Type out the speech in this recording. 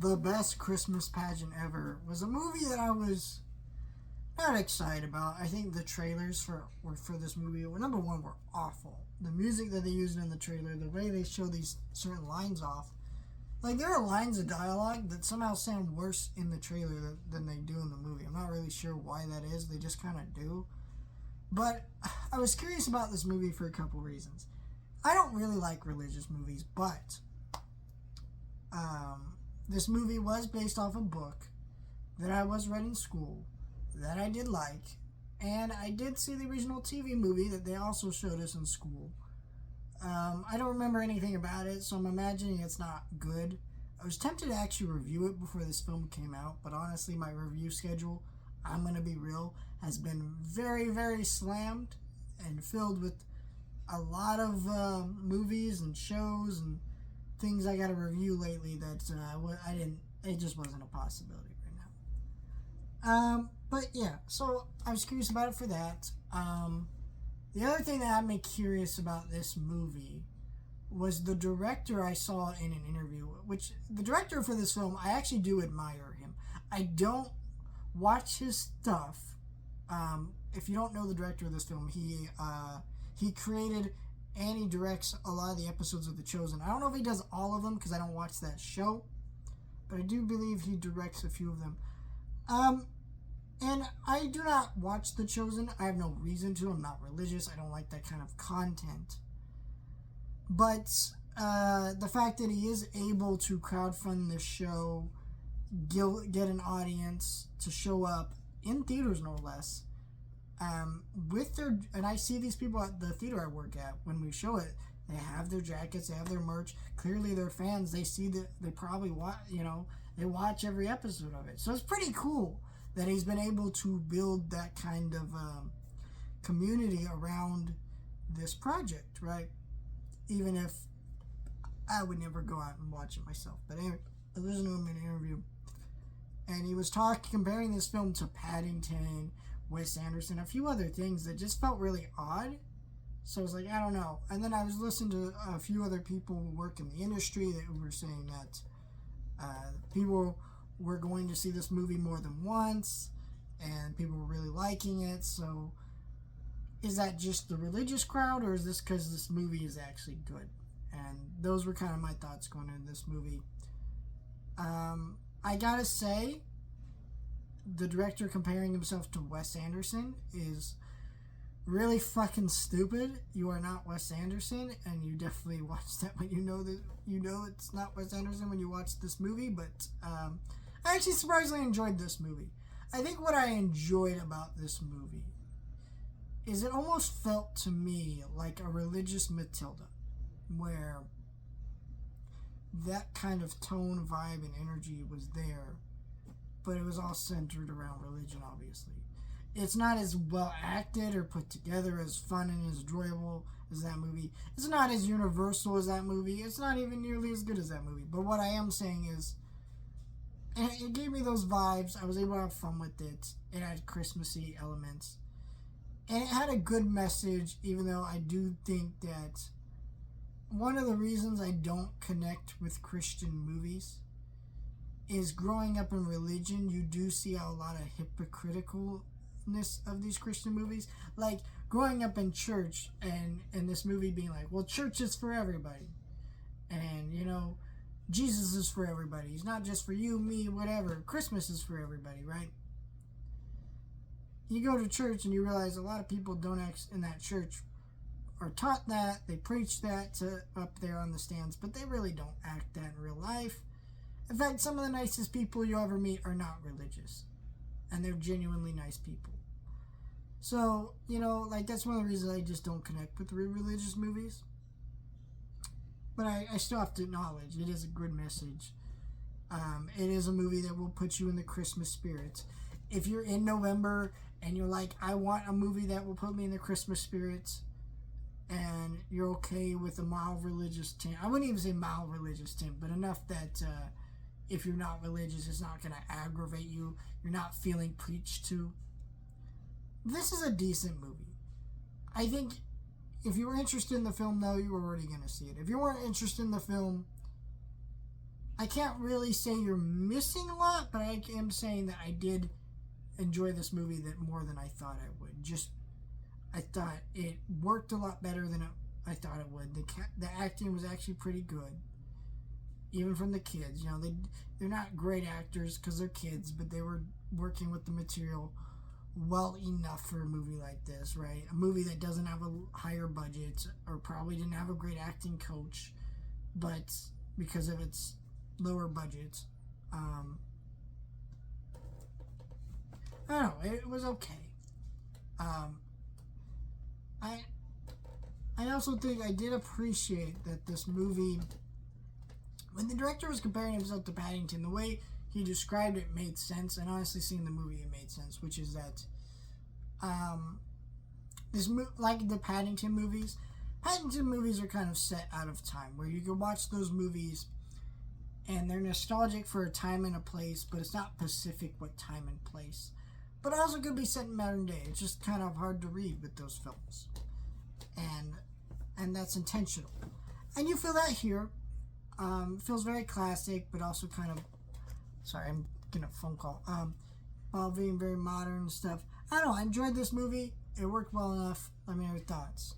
The Best Christmas Pageant Ever was a movie that I was not excited about. I think the trailers for this movie were, number one, were awful. The music that they used in the trailer, the way they show these certain lines off, like there are lines of dialogue that somehow sound worse in the trailer than they do in the movie. I'm not really sure why that is. They just kind of do. But I was curious about this movie for a couple reasons. I don't really like religious movies, but this movie was based off a book that I was read in school that I did like, and I did see the original TV movie that they also showed us in school. I don't remember anything about it, so I'm imagining it's not good. I was tempted to actually review it before this film came out, but honestly, my review schedule, I'm going to be real, has been very, very slammed and filled with a lot of movies and shows and things I got to review lately that I didn't, it just wasn't a possibility right now. But yeah, so I was curious about it for that. The other thing that had me curious about this movie was the director I saw in an interview, which the director for this film, I actually do admire him. I don't watch his stuff. If you don't know the director of this film, he created and he directs a lot of the episodes of The Chosen. I don't know if he does all of them because I don't watch that show, but I do believe he directs a few of them. And I do not watch The Chosen. I have no reason to. I'm not religious. I don't like that kind of content. But the fact that he is able to crowdfund this show, get an audience to show up in theaters, no less, with their, and I see these people at the theater I work at when we show it. They have their jackets, they have their merch. Clearly, they're fans. They see that they probably watch. They watch every episode of it. So it's pretty cool that he's been able to build that kind of community around this project, right? Even if I would never go out and watch it myself. But anyway, I listened to him in an interview, and he was comparing this film to Paddington, Wes Anderson, a few other things that just felt really odd. So I was like, I don't know. And then I was listening to a few other people who work in the industry that were saying that people were going to see this movie more than once, and people were really liking it. So is that just the religious crowd, or is this because this movie is actually good? And those were kind of my thoughts going into this movie. I gotta say, the director comparing himself to Wes Anderson is really fucking stupid. You are not Wes Anderson, and you definitely watch that when you know it's not Wes Anderson when you watch this movie. But I actually surprisingly enjoyed this movie. I think what I enjoyed about this movie is it almost felt to me like a religious Matilda, where that kind of tone, vibe, and energy was there, but it was all centered around religion, obviously. It's not as well acted or put together, as fun and as enjoyable as that movie. It's not as universal as that movie. It's not even nearly as good as that movie. But what I am saying is, it gave me those vibes. I was able to have fun with it. It had Christmassy elements. And it had a good message, even though I do think that one of the reasons I don't connect with Christian movies is growing up in religion, you do see a lot of hypocriticalness of these Christian movies. Like, growing up in church and this movie being like, well, church is for everybody. And, Jesus is for everybody. He's not just for you, me, whatever. Christmas is for everybody, right? You go to church and you realize a lot of people in that church are taught that, they preach that up there on the stands, but they really don't act that in real life. In fact, some of the nicest people you'll ever meet are not religious, and they're genuinely nice people. So, that's one of the reasons I just don't connect with religious movies. But I still have to acknowledge it is a good message. It is a movie that will put you in the Christmas spirit. If you're in November and you're like, I want a movie that will put me in the Christmas spirit, and you're okay with a mild religious tint. I wouldn't even say mild religious tint, but enough that if you're not religious, it's not going to aggravate you. You're not feeling preached to. This is a decent movie. I think if you were interested in the film, though, you were already going to see it. If you weren't interested in the film, I can't really say you're missing a lot, but I am saying that I did enjoy this movie more than I thought I would. I thought it worked a lot better than I thought it would. The acting was actually pretty good, even from the kids. They're not great actors because they're kids, but they were working with the material well enough for a movie like this, right? A movie that doesn't have a higher budget or probably didn't have a great acting coach, but because of its lower budget, I don't know, it was okay. I also think I did appreciate that this movie, when the director was comparing himself to Paddington, the way he described it made sense, and honestly, seeing the movie, it made sense, which is that like the Paddington movies are kind of set out of time, where you can watch those movies and they're nostalgic for a time and a place, but it's not specific what time and place. But it also could be set in modern day. It's just kind of hard to read with those films, and that's intentional. And you feel that here. It feels very classic, but also kind of. Sorry, I'm getting a phone call. While being very modern stuff. I don't know. I enjoyed this movie. It worked well enough. Let me know your thoughts.